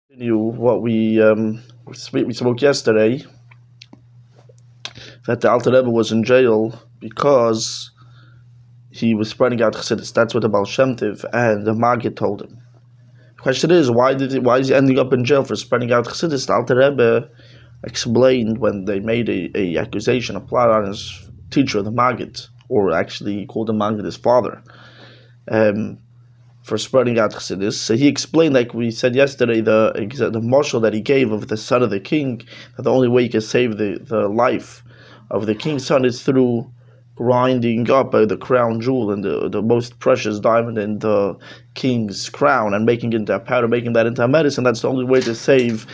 Continue what we spoke yesterday, that the Alter Rebbe was in jail because he was spreading out Chassidus. That's what the Baal Shem Tov and the Maggid told him. The question is, why is he ending up in jail for spreading out Chassidus? The Alter Rebbe explained when they made a accusation, a plot on his teacher, the Maggid, or actually he called the Maggid his father. For spreading out Chassidus. So he explained, like we said yesterday, the marshal that he gave of the son of the king, that the only way you can save the life of the king's son is through grinding up the crown jewel and the most precious diamond in the king's crown and making it into a powder, making that into a medicine. That's the only way to save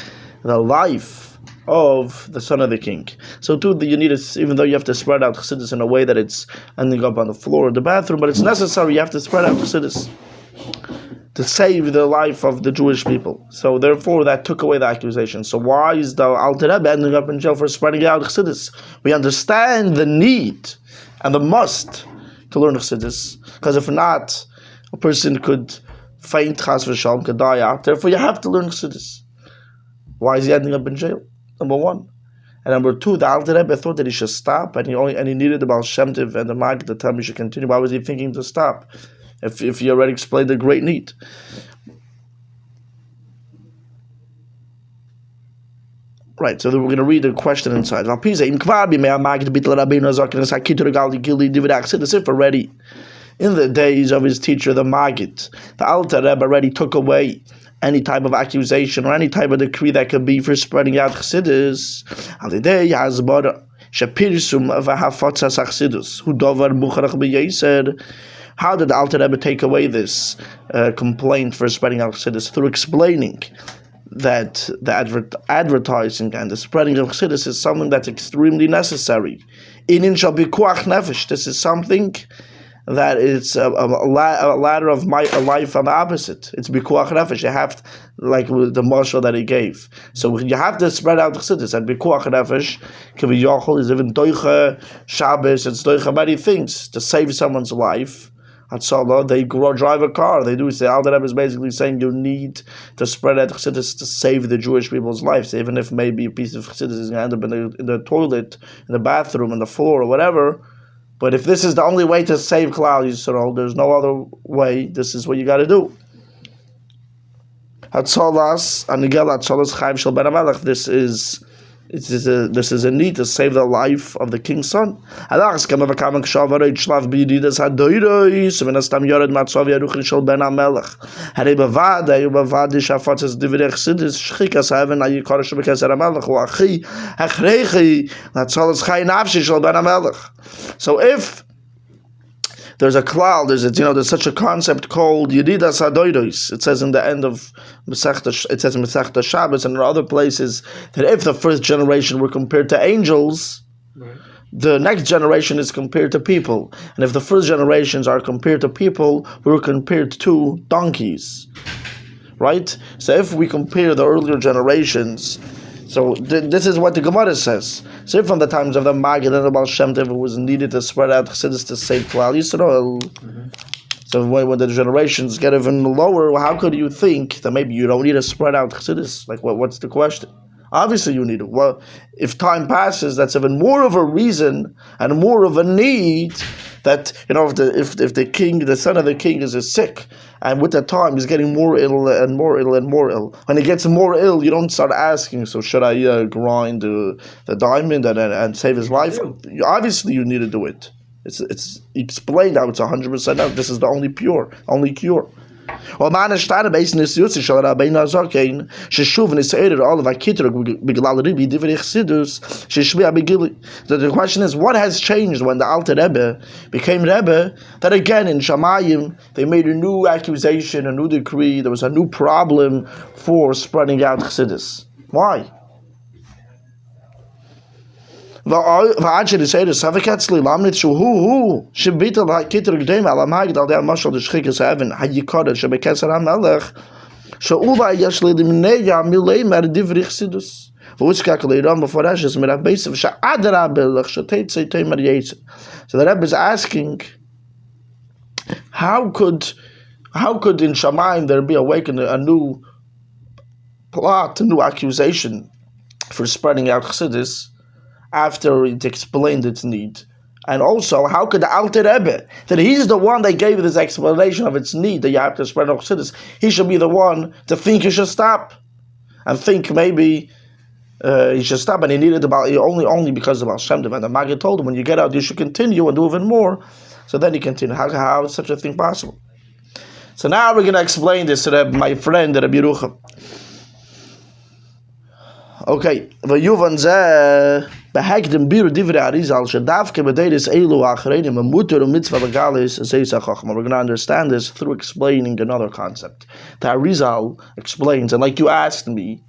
the life of the son of the king. So too, you need to, even though you have to spread out Chassidus in a way that it's ending up on the floor of the bathroom, but it's necessary, you have to spread out Chassidus to save the life of the Jewish people. So therefore, that took away the accusation. So why is the Alter Rebbe ending up in jail for spreading out Chassidus? We understand the need and the must to learn Chassidus, because if not, a person could faint, chas v'shalom, could die out. Therefore, you have to learn Chassidus. Why is he ending up in jail? Number one. And number two, the Alter Rebbe thought that he should stop, and he needed the Baal Shem Tov and the Maggid to tell him he should continue. Why was he thinking to stop? If you already explained the great need. Right, so we're going to read the question inside. If already, in the days of his teacher, the Maggid, the Alter Rebbe already took away any type of accusation or any type of decree that could be for spreading out Chassidus. How did the Alter Rebbe take away this complaint for spreading out Chassidus? Through explaining that the advertising and the spreading of Chassidus is something that's extremely necessary. Inin shall be kuach nefesh. This is something that is a ladder of a life on the opposite. It's bikuach nefesh. You have, like with the marshal that he gave. So you have to spread out Chassidus, and bikuach nefesh, kiviyachol, is even doicha Shabbos, it's doicha many things to save someone's life. Hatzalah, they drive a car. They do say, Alter Rebbe is basically saying you need to spread out Chassidus to save the Jewish people's lives, even if maybe a piece of Chassidus is going to end up in the toilet, in the bathroom, on the floor, or whatever. But if this is the only way to save Klal Yisrael, there's no other way. This is what you got to do. Hatzalas, Anigel Hatzalas Chayv Shel Ben HaMelech. This is a need to save the life of the king's son. So if there's a cloud, there's such a concept called Yeridas Hadoiros. It says in the end of Masechta Shabbos and in other places that if the first generation were compared to angels, right, the next generation is compared to people. And if the first generations are compared to people, we were compared to donkeys. Right? So if we compare the earlier generations, so this is what the Gemara says. So from the times of the Maggid and the Baal Shem Tov, it was needed to spread out Chassidus to save Klal Yisrael. Mm-hmm. So when the generations get even lower, how could you think that maybe you don't need to spread out Chassidus? Like, what's the question? Obviously you need it. Well, if time passes, that's even more of a reason and more of a need that, if the king, the son of the king is sick, and with the time he's getting more ill and more ill and more ill. When he gets more ill, you don't start asking, so should I grind the diamond and save his life? Obviously you need to do it. It's explained how it's 100% out. This is the only cure. The question is, what has changed when the Alter Rebbe became Rebbe, that again in Shamayim they made a new accusation, a new decree, there was a new problem for spreading out Chassidus? Why? ועד שניסי לספק אצלי למנית שהוא שביטל הכתר קדם על המגד על די המשל לשחיקס האבן היקורת שבקסר המלך שאולי יש למניה מלמר דברי חסידוס והוזכק לירם מפורשת מרבי סף שאדרבה לך שתצא תמר יצא. So the Rebbe is asking, how could in Shamayim there be awakened a new plot a new accusation for spreading out Chassidus after it explained its need? And also, how could the Alter Rebbe, that he's the one that gave this explanation of its need, that you have to spread out Chassidus, he should be the one to think you should stop, and think maybe he should stop, and he needed about only because of Baal Shem Tov. And the Maggid told him, when you get out, you should continue and do even more. So then he continued. How is such a thing possible? So now we're going to explain this to my friend Rabbi Yerucham. Okay, v'yuvan zeh behekdim biru divrei Arizal shedavke b'deiris elu achreinim amuter u'mitzvah v'galis zeis hachachma. We're going to understand this through explaining another concept. The Arizal explains, and like you asked me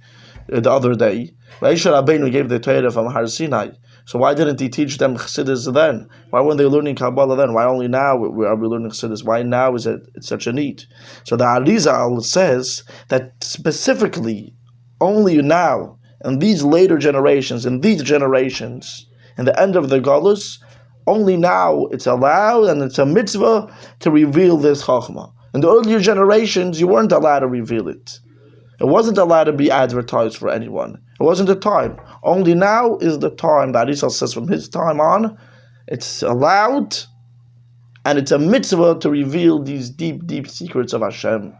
the other day, Moshe Rabbeinu gave the Torah from Har Sinai. So why didn't he teach them Chassidus then? Why weren't they learning Kabbalah then? Why only now are we learning Chassidus? Why now is it such a need? So the Arizal says that specifically, only now, in these later generations, in the end of the Galus, only now it's allowed and it's a mitzvah to reveal this Chachma. In the earlier generations, you weren't allowed to reveal it. It wasn't allowed to be advertised for anyone. It wasn't the time. Only now is the time. That Arizal says from his time on, it's allowed, and it's a mitzvah to reveal these deep, deep secrets of Hashem.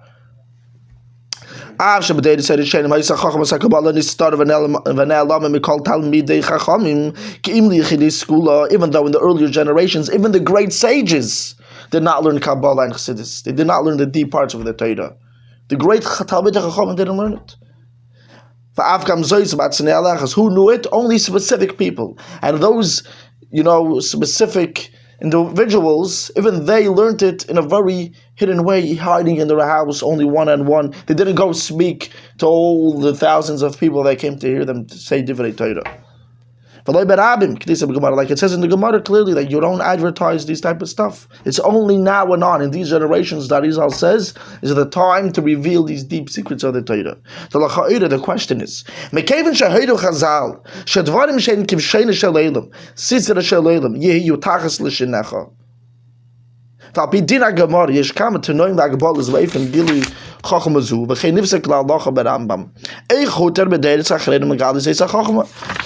Even though in the earlier generations, even the great sages did not learn Kabbalah and Chassidus. They did not learn the deep parts of the Torah. The great Talmidei Chachamim didn't learn it. Who knew it? Only specific people. And those, specific individuals, even they learned it in a very hidden way, hiding in their house, only one-on-one. They didn't go speak to all the thousands of people that came to hear them say Divrei Torah. Like it says in the Gemara clearly that you don't advertise these type of stuff. It's only now and on in these generations that Arizal says is the time to reveal these deep secrets of the Torah. The question is, the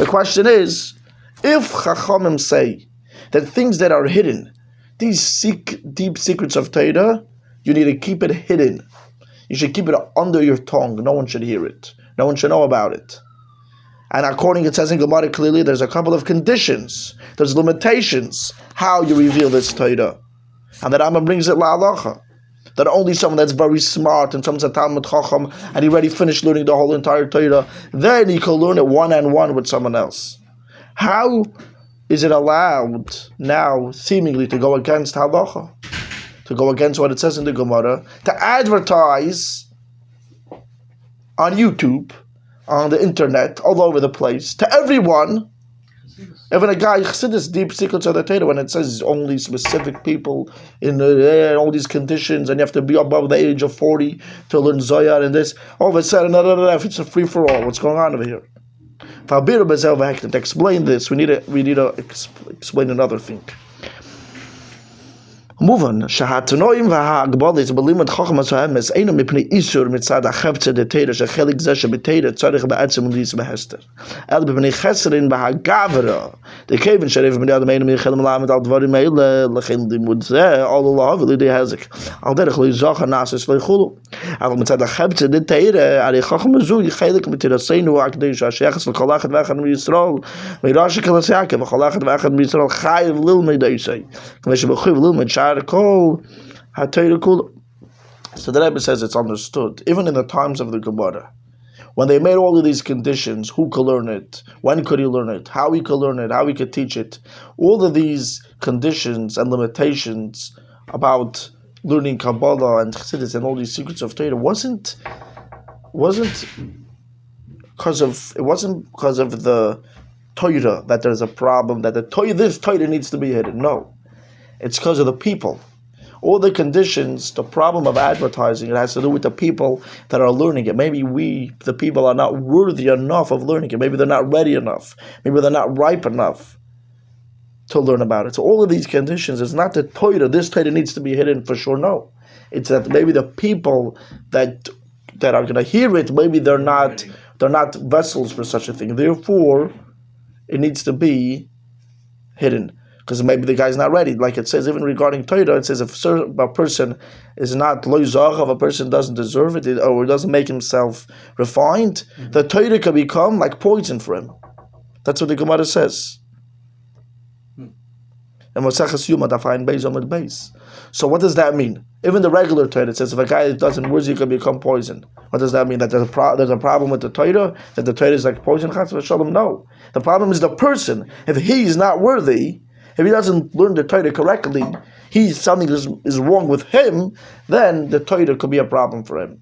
question is, if Chachamim say that things that are hidden, these deep secrets of Torah, you need to keep it hidden. You should keep it under your tongue. No one should hear it. No one should know about it. And according, it says in Gemara clearly, there's a couple of conditions. There's limitations how you reveal this Torah. And the Rambam brings it la'alacha. That only someone that's very smart and someone's a Talmud Chacham and he already finished learning the whole entire Torah, then he can learn it one-on-one with someone else. How is it allowed now, seemingly, to go against halacha, to go against what it says in the Gemara, to advertise on YouTube, on the internet, all over the place, to everyone, even a guy, Chassidus, deep secrets of the Torah, when it says only specific people in all these conditions, and you have to be above the age of 40 to learn Zohar and this, all of a sudden, if it's a free-for-all, what's going on over here? To explain this, we need to explain another thing. Move on. Shahatanoim v'ha'agbalis b'limud chachmas ha'emes eino mipnei isur mitzad ha'chevtze de teira shechelik zeh shebeteira tzarich ba'etzem u'lis b'hester el b'pnei cheserin b'ha'gavra the kevin sharif b'nei adam eino michelim lamed al dvarim eile lechen limud zeh al olav l'idei hezik al derech l'izach ha'nasis l'chulu al mitzad ha'chevtze de teira ari chachma zu yichelik mitiraseinu ha'akdeish ha'shechas l'cholachet v'echad m'Yisrael v'irashi kalasyakev v'cholachet v'echad m'Yisrael chayiv lil medeisei k'mesh b'chuv lil med so the Rebbe says it's understood, even in the times of the Gemara, when they made all of these conditions, who could learn it, when could he learn it, how he could learn it, how he could teach it, all of these conditions and limitations about learning Kabbalah and Chassidus and all these secrets of Torah wasn't because of the Torah that there's a problem, that this Torah needs to be hidden. No. It's because of the people. All the conditions, the problem of advertising, it has to do with the people that are learning it. Maybe we, the people, are not worthy enough of learning it. Maybe they're not ready enough. Maybe they're not ripe enough to learn about it. So all of these conditions, it's not that Torah, this Torah needs to be hidden for sure, no. It's that maybe the people that that are going to hear it, maybe they're not vessels for such a thing. Therefore, it needs to be hidden, because maybe the guy's not ready. Like it says, even regarding Torah, it says if a person is not lo zach, if a person doesn't deserve it, or doesn't make himself refined, the Torah can become like poison for him. That's what the Gemara says. And Moshiach Yuma Dafayin Beis Amud Beis. So what does that mean? Even the regular Torah, it says if a guy doesn't worthy, he can become poison. What does that mean? That there's a problem with the Torah? That the Torah is like poison? Chas v'shalom? No. The problem is the person. If he is not worthy, if he doesn't learn the Torah correctly, something is wrong with him, then the Torah could be a problem for him.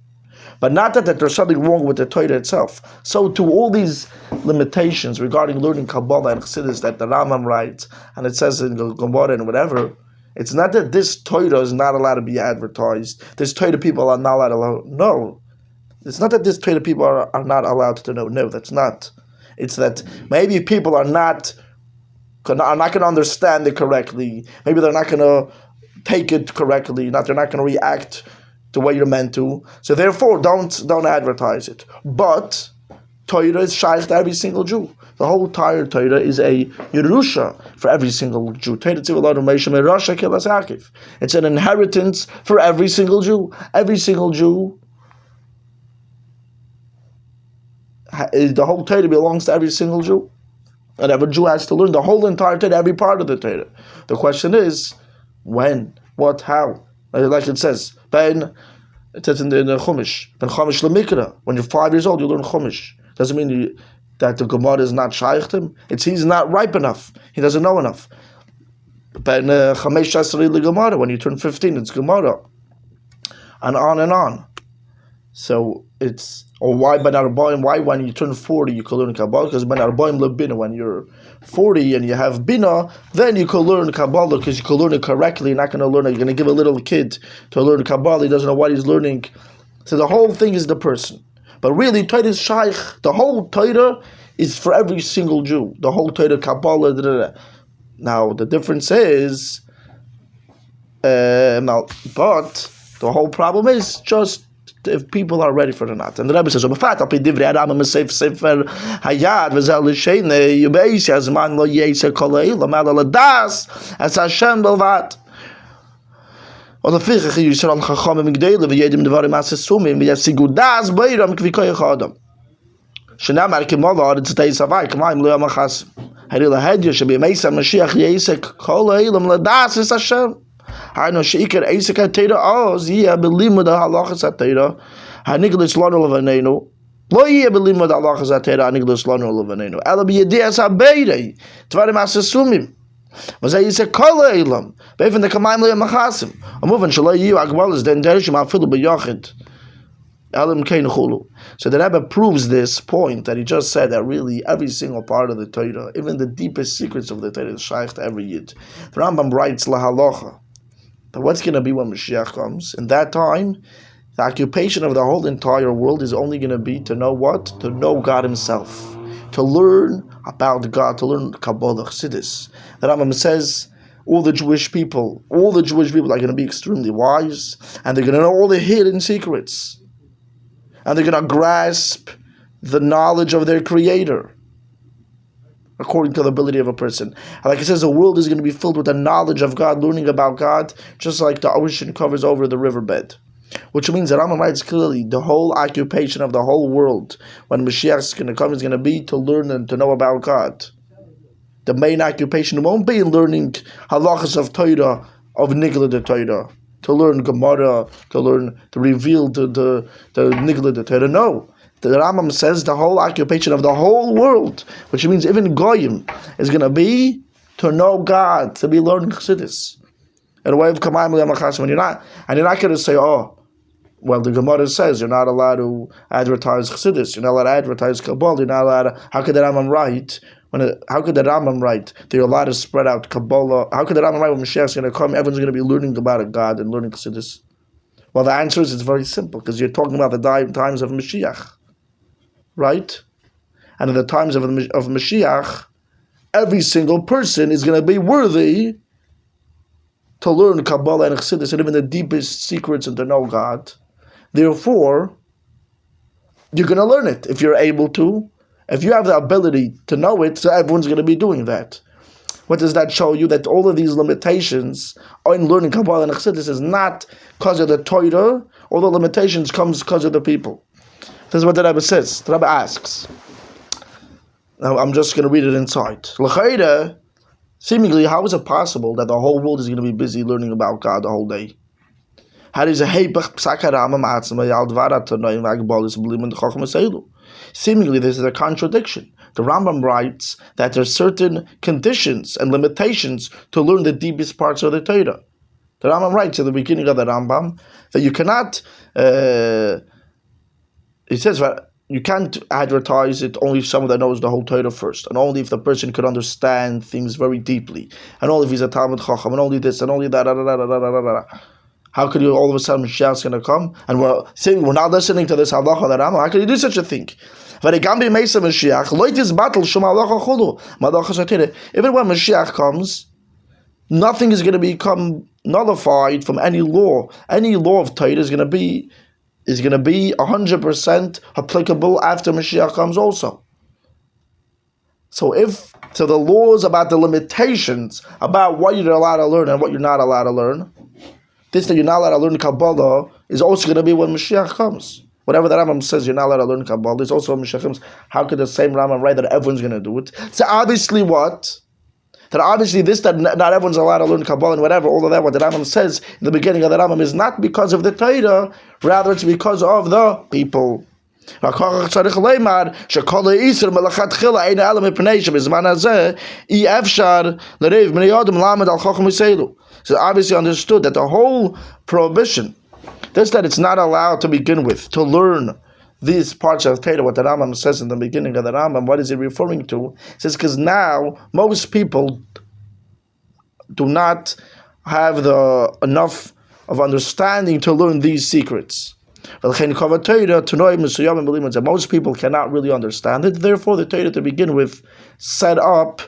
But not that there's something wrong with the Torah itself. So to all these limitations regarding learning Kabbalah and Chassidus that the Rambam writes, and it says in the Gemara and whatever, it's not that this Torah is not allowed to be advertised. This Torah people are not allowed to know. No. It's not that this Torah people are not allowed to know. No, that's not. It's that maybe people are not going to understand it correctly. Maybe they're not going to take it correctly. They're not going to react the way you're meant to. So therefore, don't advertise it. But Torah is shaykh to every single Jew. The whole entire Torah is a Yerusha for every single Jew. It's an inheritance for every single Jew. Every single Jew, the whole Torah belongs to every single Jew. And every Jew has to learn the whole entire Torah, every part of the Torah. The question is, when, what, how? Like it says, it says in the Chumash, Ben Chumash Lemikra. When you're 5 years old, you learn Chumash. Doesn't mean that the Gemara is not shaykh to him. He's not ripe enough. He doesn't know enough. Ben Chamesh Asri LeGemara. When you turn 15, it's Gemara, and on and on. So it's why Ben Arbaim? Why when you turn 40 you can learn Kabbalah? Because Ben Arbaim LeBina. When you're 40 and you have Bina, then you can learn Kabbalah because you can learn it correctly. You're not going to learn it. You're going to give a little kid to learn Kabbalah. He doesn't know what he's learning. So the whole thing is the person. But really, Torah is shaykh. The whole Torah is for every single Jew. The whole Torah, Kabbalah. Da, da, da. Now the difference is, but the whole problem is just if people are ready for it or not. And the Rebbe says, as Hashem belvat. Or the Fichach Yisrael Chachamim Gdeile v'yedim devarim asesumim v'yasigu das beiram kvi koyach adam. Shenamar kimol haaretz teis havai k'mayim lo yamachas. Hari lahedya shebimeisa Moshiach yeisek kol ha'elam ladas es Hashem. Hainu sheikar eisek ha'teira oz yiyah belimud ha'halachas ha'teira ha'niglis lanu levaneinu. Lo yiyah belimud ha'halachas ha'teira ha'niglis lanu levaneinu. Ela b'yedias ha'beirei devarim asesumim. Was I say kol elam, beven the kamaim le machasim. A moving shalai you agwalas then derishim afilu b'yachid. Elam kein chulu. So the Rebbe proves this point that he just said that really every single part of the Torah, even the deepest secrets of the Torah, is shaykh to every yid. The Rambam writes lahalacha that what's going to be when Moshiach comes. In that time, the occupation of the whole entire world is only going to be to know what? To know God Himself. To learn about God, to learn Kabbalah, Chassidus. The Rambam says all the Jewish people are going to be extremely wise, and they're going to know all the hidden secrets, and they're going to grasp the knowledge of their Creator according to the ability of a person. And like it says, the world is going to be filled with the knowledge of God, learning about God, just like the ocean covers over the riverbed. Which means that Rambam writes clearly the whole occupation of the whole world when Mashiach is going to come is going to be to learn and to know about God. The main occupation won't be learning halachas of Torah, of Nigla the Torah, to learn Gemara, to reveal the Nigla the Torah. No. The Rambam says the whole occupation of the whole world, which means even Goyim, is going to be to know God, to be learning Chassidus. In a way of Kamayim L'Yamachas, when you're not going to say, well, the Gemara says you're not allowed to advertise Chassidus, you're not allowed to advertise Kabbalah, you're not allowed to, how could the Rambam write? How could the Rambam write that you're allowed to spread out Kabbalah? How could the Rambam write when Mashiach is going to come, everyone's going to be learning about God and learning Chassidus? Well, the answer is it's very simple, because you're talking about the times of Mashiach, right? And in the times of Mashiach, every single person is going to be worthy to learn Kabbalah and Chassidus and even the deepest secrets and to know God. Therefore, you're going to learn it if you're able to. If you have the ability to know it, so everyone's going to be doing that. What does that show you? That all of these limitations in learning Kabbalah and Chassidus is not because of the Torah. All the limitations comes because of the people. This is what the Rebbe says. The Rebbe asks. Now I'm just going to read it inside. L'chayre, seemingly, how is it possible that the whole world is going to be busy learning about God the whole day? Seemingly, this is a contradiction. The Rambam writes that there are certain conditions and limitations to learn the deepest parts of the Torah. The Rambam writes at the beginning of the Rambam that you cannot, he says that you can't advertise it only if someone that knows the whole Torah first, and only if the person could understand things very deeply, and only if he's a Talmud Chacham, and only this, and only that, How could you all of a sudden Mashiach's going to come? And we're saying we're not listening to this halacha that Rambam. How could you do such a thing? Even when Mashiach comes, nothing is going to become nullified from any law. Any law of Torah is going to be 100% applicable after Mashiach comes also. So the laws about the limitations about what you're allowed to learn and what you're not allowed to learn, this that you're not allowed to learn Kabbalah is also going to be when Mashiach comes. Whatever the Rambam says you're not allowed to learn Kabbalah, it's also when Mashiach comes. How could the same Rambam write that everyone's going to do it? So obviously what? That obviously this that not everyone's allowed to learn Kabbalah and whatever, all of that, what the Rambam says in the beginning of the Rambam is not because of the Torah, rather it's because of the people. So obviously understood that the whole prohibition, this that it's not allowed to begin with, to learn these parts of Torah, what the Rambam says in the beginning of the Rambam, what is he referring to? He says, because now most people do not have enough of understanding to learn these secrets. Most people cannot really understand it. Therefore, the Torah to begin with set up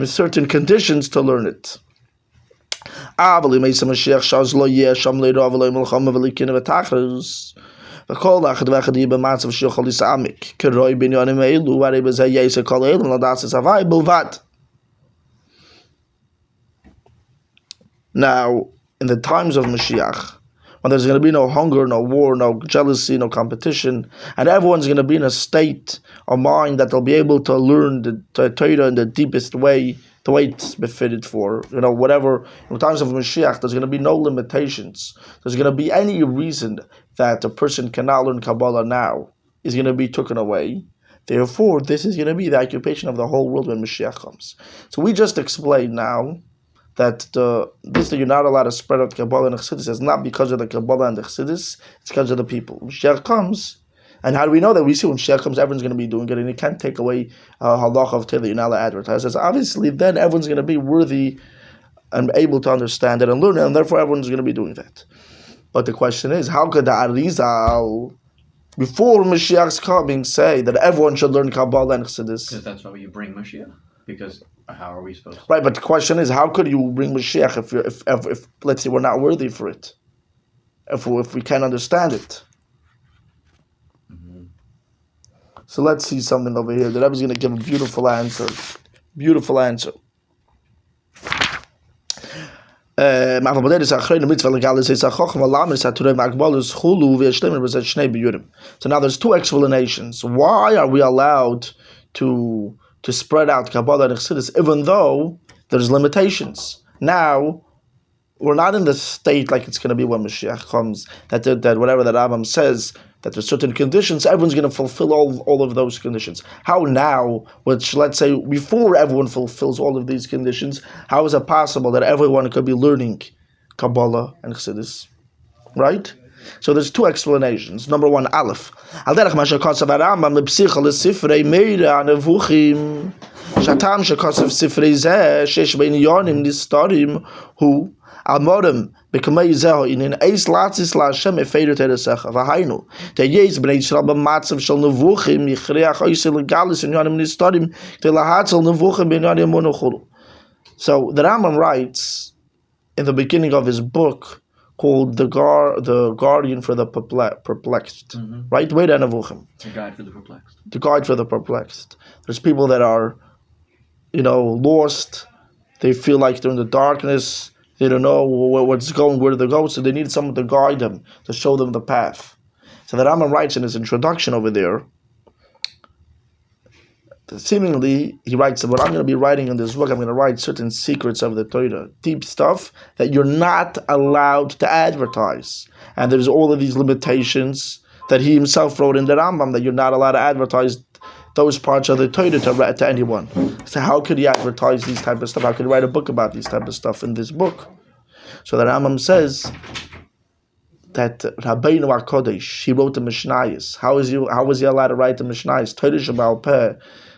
certain conditions to learn it. But the now, in the times of Moshiach, when there's going to be no hunger, no war, no jealousy, no competition, and everyone's going to be in a state of mind that they'll be able to learn the Torah in the deepest way, the way it's befitted for, whatever. In the times of Moshiach, there's going to be no limitations. There's going to be any reason that a person cannot learn Kabbalah now is going to be taken away. Therefore, this is going to be the occupation of the whole world when Mashiach comes. So we just explained now that that you're not allowed to spread out Kabbalah and Chassidus is not because of the Kabbalah and the Chassidus, it's because of the people. Mashiach comes, and how do we know that? We see when Mashiach comes, everyone's going to be doing it, and you can't take away halacha of Torah, you're not allowed to advertise. So obviously, then everyone's going to be worthy and able to understand it and learn it, and therefore everyone's going to be doing that. But the question is, how could the Arizal, before Mashiach's coming, say that everyone should learn Kabbalah and Chassidus? Because that's why you bring Mashiach. Because how are we supposed to? Right, but the question is, how could you bring Mashiach if let's say we're not worthy for it, if we can't understand it? Mm-hmm. So let's see something over here. The Rebbe is going to give a beautiful answer. Beautiful answer. So now there's two explanations. Why are we allowed to spread out Kabbalah and Chassidus, even though there's limitations? Now, we're not in the state like it's going to be when Mashiach comes, that whatever the Rambam says, that there's certain conditions, everyone's going to fulfill all of those conditions. How now, which let's say before everyone fulfills all of these conditions, how is it possible that everyone could be learning Kabbalah and Chassidus? Right? So there's two explanations. Number one, Aleph. Al derech ma shekotzav Rambam lepsicha lesifrei meira nevuchim shatam shekotzav sifrei zeh shesh beinyonim nistarim hu almodem bekamei zeho in eis latzis laHashem efeiru teresecha v'hainu teyes bnei Yisrael b'matzav shel nevuchim yichreach oisel legalis inyonim nistarim k'tei lahatzel nevuchim beinyonim monochulu. So the Rambam writes in the beginning of his book called the guardian for the perplexed, right? Wait, Anavuchim. A guide for the perplexed. The guide for the perplexed. There's people that are, lost. They feel like they're in the darkness. They don't know what's going, where to go. So they need someone to guide them, to show them the path. So the Rambam writes in his introduction over there, seemingly, he writes that what I'm going to be writing in this book, I'm going to write certain secrets of the Torah, deep stuff that you're not allowed to advertise. And there's all of these limitations that he himself wrote in the Rambam, that you're not allowed to advertise those parts of the Torah to anyone. So how could he advertise these type of stuff? How could he write a book about these type of stuff in this book? So the Rambam says that Rabbeinu HaKodesh, he wrote the Mishnayos. How was he allowed to write the Mishnayos? Torah Shabal Peh.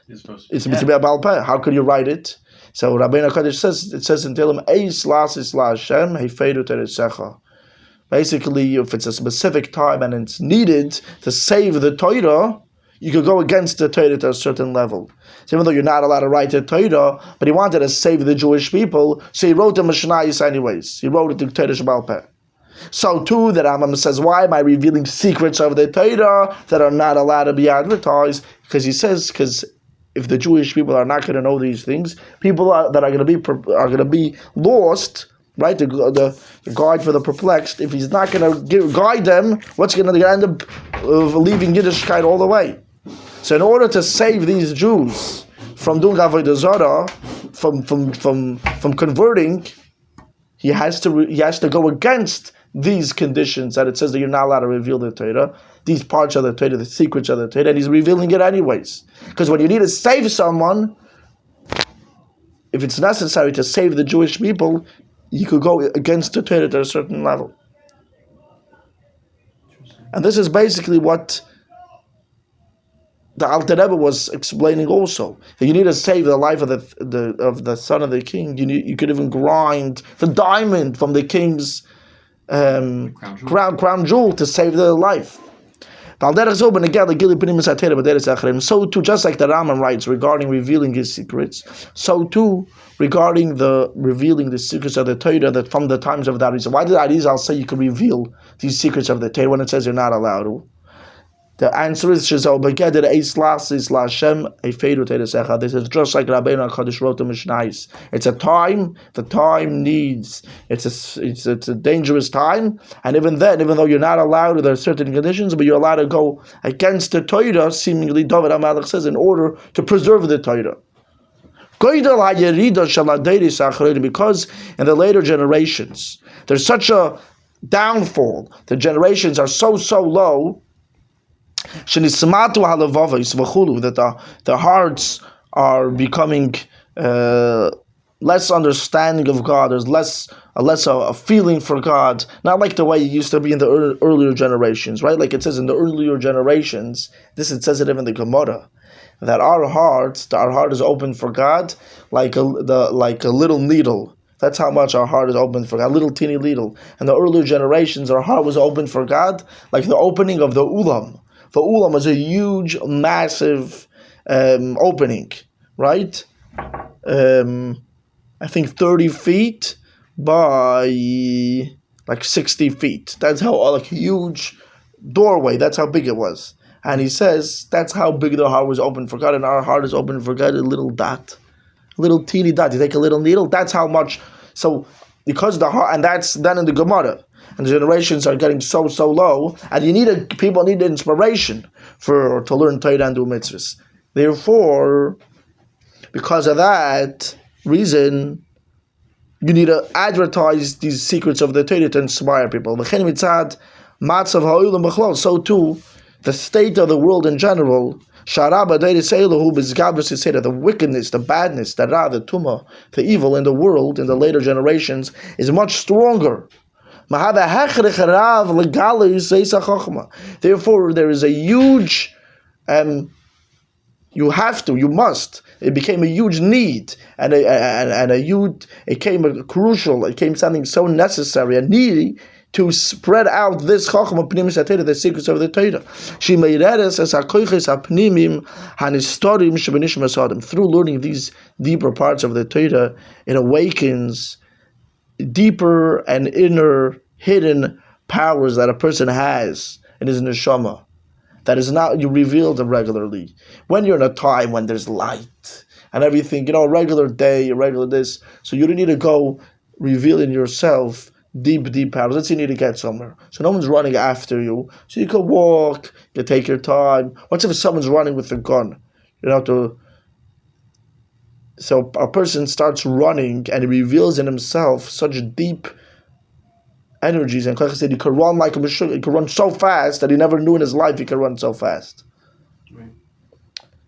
It's supposed to be a Baal Peh. How could you write it? So Rabbeinu HaKodesh says in Tehillim, Eis Lasis La Hashem Hefeidu Teresecha. Basically, if it's a specific time and it's needed to save the Torah, you could go against the Torah to a certain level. So even though you're not allowed to write the Torah, but he wanted to save the Jewish people, so he wrote the Mishnayos anyways. He wrote it to Torah Shabal Peh. So too, the Rambam says, why am I revealing secrets of the Torah that are not allowed to be advertised? Because he says, if the Jewish people are not going to know these things, people that are going to be lost, right? The guide for the perplexed. If he's not going to guide them, what's going to end up leaving Yiddishkeit all the way? So in order to save these Jews from doing Avodah Zarah, from converting, he has to go against these conditions that it says that you're not allowed to reveal the Torah, these parts of the Torah, the secrets of the Torah, and he's revealing it anyways. Because when you need to save someone, if it's necessary to save the Jewish people, you could go against the Torah to a certain level. And this is basically what the Alter Rebbe was explaining also. That you need to save the life of the son of the king. You could even grind the diamond from the king's crown jewel to save their life. So too, just like the Rambam writes regarding revealing his secrets, so too regarding the revealing the secrets of the Torah, that from the times of the Arizal. Why did Arizal say you could reveal these secrets of the Torah when it says you're not allowed to? The answer is this is just like Rabbeinu HaKadosh wrote the Mishnayos. It's a time. The time needs. It's a dangerous time, and even then, even though you're not allowed, there are certain conditions, but you're allowed to go against the Torah. Seemingly, David HaMelech says, in order to preserve the Torah. Because in the later generations, there's such a downfall. The generations are so low. That the hearts are becoming less understanding of God. There's less a feeling for God, not like the way it used to be in the earlier generations, right? Like it says in the earlier generations, it says it even in the Gemara, that our heart is open for God like a little needle. That's how much our heart is open for God, a little teeny needle. And the earlier generations, our heart was open for God like the opening of the Ulam. The Ulam is a huge, massive opening, right? I think 30 feet by like 60 feet. That's how, like, huge doorway. That's how big it was. And he says that's how big the heart was open for God, and our heart is open for God, a little dot, a little teeny dot. You take a little needle. That's how much. So because the heart, and that's then in the Gemara. And the generations are getting so low, and people need inspiration to learn Torah and do mitzvahs. Therefore, because of that reason, you need to advertise these secrets of the Torah to inspire people. So too, the state of the world in general, the wickedness, the badness, the tumah, the evil in the world in the later generations is much stronger. Therefore, there is a huge, you must. It became a huge need, and it came something so necessary and needy to spread out this Chochmah Pnimis HaTorah, the secrets of the Torah. She made us as HaKoiches HaPnimim HaNistorim Shebenishim HaSadim. Through learning these deeper parts of the Torah, it awakens deeper and inner hidden powers that a person has in his neshama that is not you revealed them regularly. When you're in a time when there's light and everything, a regular day, a regular this, so you don't need to go revealing yourself deep powers. Let's say you need to get somewhere. So no one's running after you. So you can walk, you take your time. What's if someone's running with a gun? So a person starts running and he reveals in himself such deep energies. And Koach said he could run like a machine. He could run so fast that he never knew in his life he could run so fast. Right.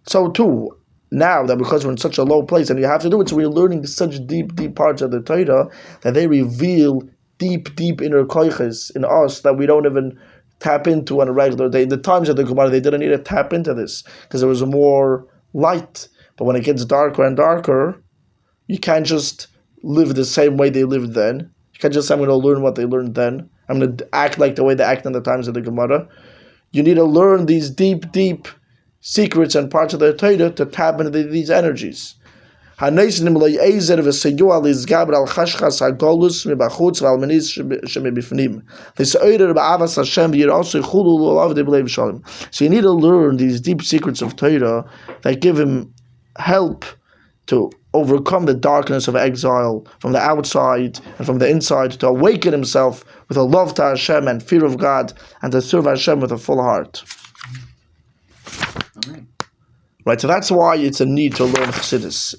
So too, now that because we're in such a low place and you have to do it, so we're learning such deep parts of the Torah that they reveal deep inner koiches in us that we don't even tap into on a regular day. The times of the Gemara, they didn't need to tap into this because there was more light. But when it gets darker and darker, you can't just live the same way they lived then. You can't just say, I'm going to learn what they learned then. I'm going to act like the way they act in the times of the Gemara. You need to learn these deep secrets and parts of the Torah to tap into these energies. You'd also So you need to learn these deep secrets of Torah that give him help to overcome the darkness of exile from the outside and from the inside, to awaken himself with a love to Hashem and fear of God, and to serve Hashem with a full heart. Right, so that's why it's a need to learn Chassidus.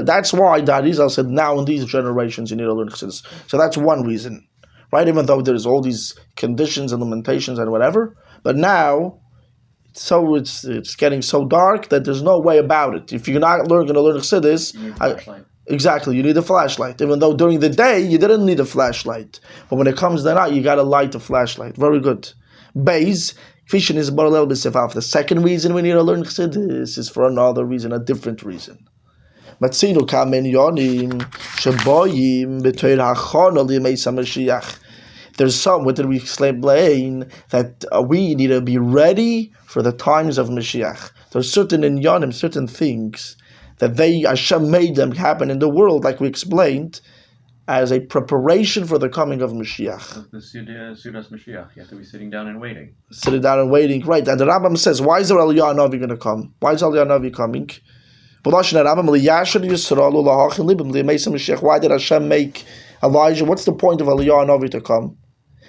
That's why the Arizal said now in these generations you need to learn Chassidus. So that's one reason, right? Even though there's all these conditions and limitations and whatever, but now it's getting so dark that there's no way about it. If you're not going to learn Chassidus, exactly, you need a flashlight. Even though during the day you didn't need a flashlight, but when it comes to night, you got to light the flashlight. Very good. Beis. The second reason we need to learn Chassidus is for another reason, a different reason. There's some, what did we explain? That we need to be ready for the times of Moshiach. There's certain inyanim, certain things that Hashem made them happen in the world, like we explained, as a preparation for the coming of Moshiach. The Sudas Moshiach, you have to be sitting down and waiting. Sitting down and waiting, right. And the Rambam says, why is there Aliyah Navi going to come? Why is Aliyah Navi coming? Why did Hashem make Elijah? What's the point of Aliyah Navi to come?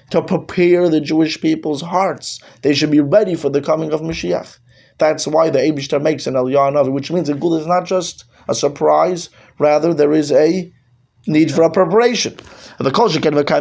To prepare the Jewish people's hearts. They should be ready for the coming of Moshiach. That's why the Eibishter makes an Aliyah Navi, which means the Gula is not just a surprise, rather there is a need for a preparation. The culture can when So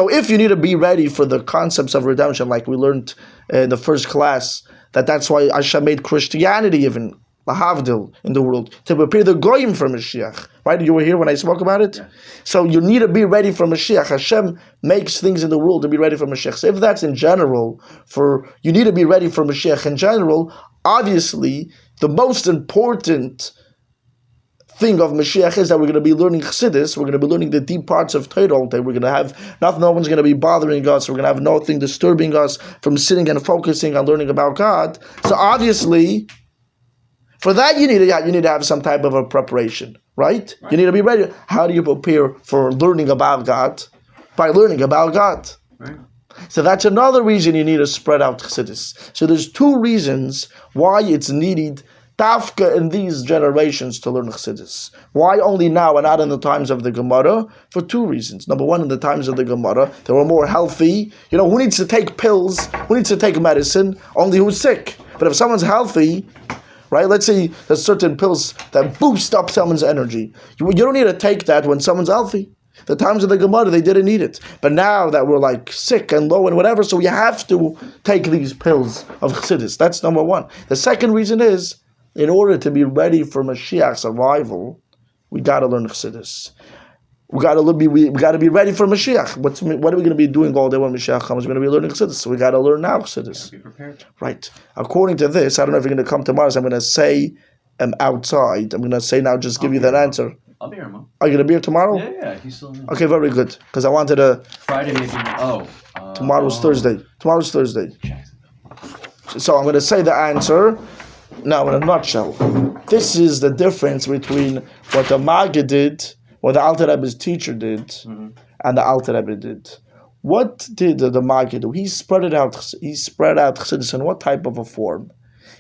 if you need to be ready for the concepts of redemption, like we learned in the first class, that's why Hashem made Christianity even lahavdil in the world, to prepare the goyim for Mashiach. Right? You were here when I spoke about it? Yeah. So you need to be ready for Mashiach. Hashem makes things in the world to be ready for Mashiach. So if that's in general, you need to be ready for Mashiach in general, obviously the most important thing of Mashiach is that we're going to be learning Chassidus, we're going to be learning the deep parts of Torah all day, we're going to have, no one's going to be bothering us, we're going to have nothing disturbing us from sitting and focusing on learning about God. So obviously, for that you need to have some type of a preparation, right? You need to be ready. How do you prepare for learning about God? By learning about God. Right. So that's another reason you need to spread out Chassidus. So there's two reasons why it's needed Tafka in these generations to learn Chassidus. Why only now and not in the times of the Gemara? For two reasons. Number one, in the times of the Gemara, they were more healthy. Who needs to take pills? Who needs to take medicine? Only who's sick. But if someone's healthy, right? Let's say there's certain pills that boost up someone's energy. You don't need to take that when someone's healthy. The times of the Gemara, they didn't need it. But now that we're like sick and low and whatever, so we have to take these pills of Chassidus. That's number one. The second reason is, in order to be ready for Mashiach's arrival, we got to learn Chassidus. We got to be ready for Mashiach. What are we going to be doing all day when Mashiach comes? We're going to be learning Chassidus. So we got to learn now Chassidus. Be prepared. Right. According to this, I don't know if you're going to come tomorrow, so I'm going to say outside. I'm going to say now, just give you that answer. I'll be here tomorrow. Are you going to be here tomorrow? Yeah, he's still in. Okay, very good. Because I wanted to... Friday maybe. Tomorrow's Thursday. Tomorrow's Thursday. So I'm going to say the answer now in a nutshell. This is the difference between what the Maggid did, what the Alter Rebbe's teacher did, and the Alter Rebbe did. What did the Maggid do? He spread it out. He spread out Chassidus in what type of a form?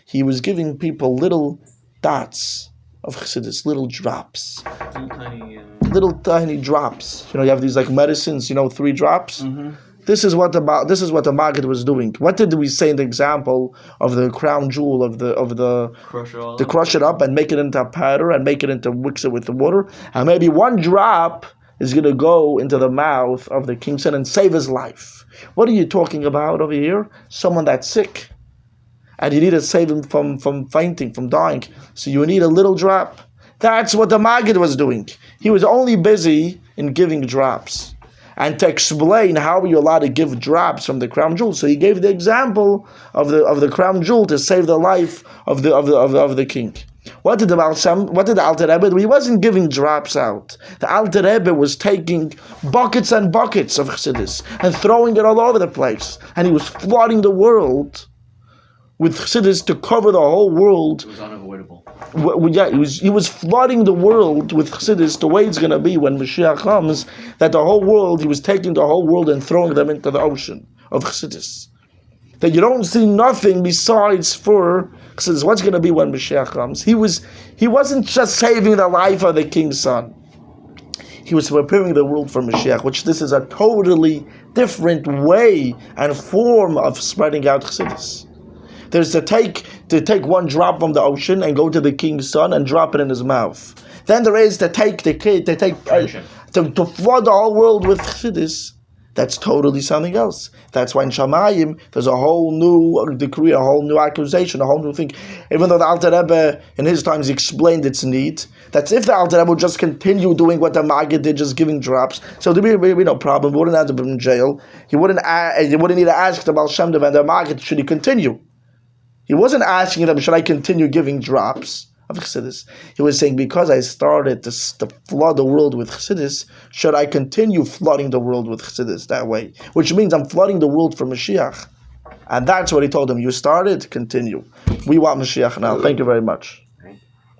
He was giving people little dots of Chassidus, little drops. Little tiny drops. You have these like medicines, 3 drops. This is what the Maggid was doing. What did we say in the example of the crown jewel of the crush it up and make it into a powder and mix it with the water, and maybe 1 drop is going to go into the mouth of the king's son and save his life. What are you talking about over here? Someone that's sick, and you need to save him from fainting, from dying. So you need a little drop. That's what the Maggid was doing. He was only busy in giving drops. And to explain how you're allowed to give drops from the crown jewel, so he gave the example of the crown jewel to save the life of the king. What did the Alter Rebbe do? He wasn't giving drops out. The Alter Rebbe was taking buckets and buckets of Chassidus and throwing it all over the place, and he was flooding the world with Chassidus to cover the whole world. It was unavoidable. Yeah, he was flooding the world with Chassidus the way it's going to be when Moshiach comes, that the whole world, he was taking the whole world and throwing them into the ocean of Chassidus. That you don't see nothing besides for Chassidus. What's going to be when Moshiach comes? He wasn't just saving the life of the king's son. He was preparing the world for Moshiach, which this is a totally different way and form of spreading out Chassidus. There's to take 1 drop from the ocean and go to the king's son and drop it in his mouth. Then there is to take to flood the whole world with Chassidus. That's totally something else. That's why in Shamayim there's a whole new decree, a whole new accusation, a whole new thing. Even though the Alter Rebbe in his times explained its need, that's if the Alter Rebbe would just continue doing what the Maggid did, just giving drops. So there'd be no problem. We wouldn't have to be in jail. He wouldn't need to ask the Baal Shem Tov and the Maggid, should he continue? He wasn't asking them, should I continue giving drops of Chassidus? He was saying, because I started to flood the world with Chassidus, should I continue flooding the world with Chassidus that way? Which means I'm flooding the world for Mashiach. And that's what he told them. You started, continue. We want Mashiach now. Thank you very much.